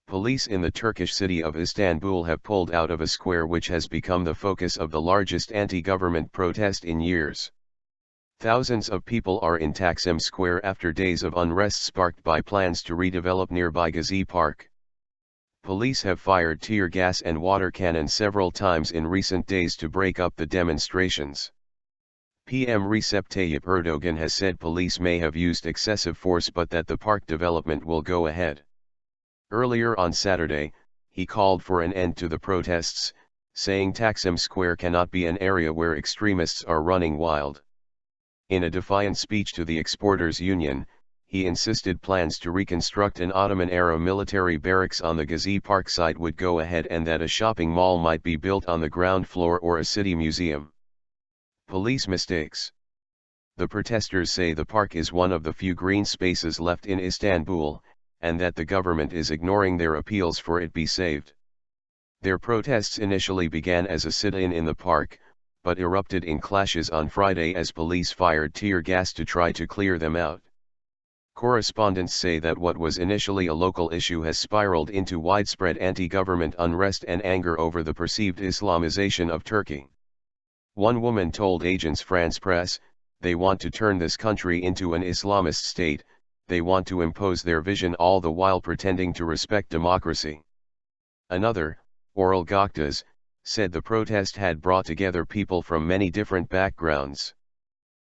Police in the Turkish city of Istanbul have pulled out of a square which has become the focus of the largest anti-government protest in years. Thousands of people are in Taksim Square after days of unrest sparked by plans to redevelop nearby Gezi Park. Police have fired tear gas and water cannons several times in recent days to break up the demonstrations. PM Recep Tayyip Erdogan has said police may have used excessive force but that the park development will go ahead. Earlier on Saturday, he called for an end to the protests, saying Taksim Square cannot be an area where extremists are running wild. In a defiant speech to the Exporters Union, he insisted plans to reconstruct an Ottoman-era military barracks on the Gezi Park site would go ahead and that a shopping mall might be built on the ground floor or a city museum. Police mistakes. The protesters say the park is one of the few green spaces left in Istanbul, and that the government is ignoring their appeals for it be saved. Their protests initially began as a sit-in in the park, but erupted in clashes on Friday as police fired tear gas to try to clear them out. Correspondents say that what was initially a local issue has spiraled into widespread anti-government unrest and anger over the perceived Islamization of Turkey. One woman told Agence France Presse, "They want to turn this country into an Islamist state. They want to impose their vision all the while pretending to respect democracy." Another, Oral Göktaş, said the protest had brought together people from many different backgrounds.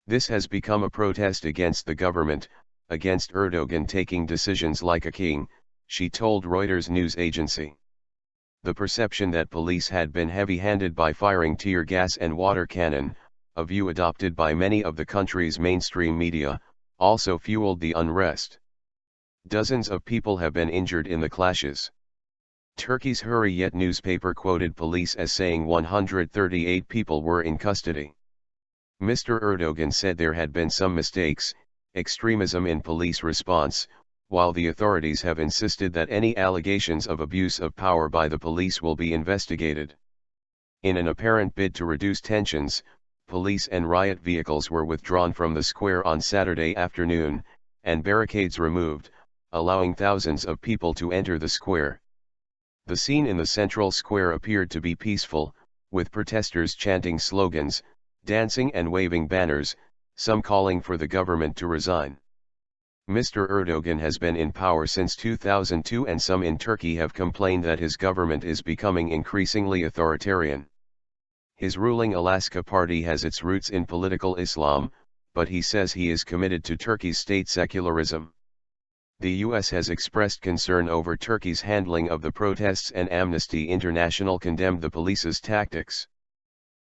This has become a protest against the government, against Erdogan taking decisions like a king, she told Reuters news agency. The perception that police had been heavy-handed by firing tear gas and water cannon, a view adopted by many of the country's mainstream media, also fueled the unrest. Dozens of people have been injured in the clashes. Turkey's Hurriyet newspaper quoted police as saying 138 people were in custody. Mr. Erdogan said there had been some mistakes, extremism in police response, while the authorities have insisted that any allegations of abuse of power by the police will be investigated. In an apparent bid to reduce tensions, police and riot vehicles were withdrawn from the square on Saturday afternoon, and barricades removed, allowing thousands of people to enter the square. The scene in the central square appeared to be peaceful, with protesters chanting slogans, dancing and waving banners, some calling for the government to resign. Mr. Erdogan has been in power since 2002 and some in Turkey have complained that his government is becoming increasingly authoritarian. His ruling Alaska party has its roots in political Islam, but he says he is committed to Turkey's state secularism. The U.S. has expressed concern over Turkey's handling of the protests and Amnesty International condemned the police's tactics.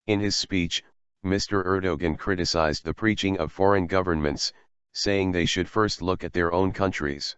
In his speech, Mr. Erdogan criticized the preaching of foreign governments, saying they should first look at their own countries.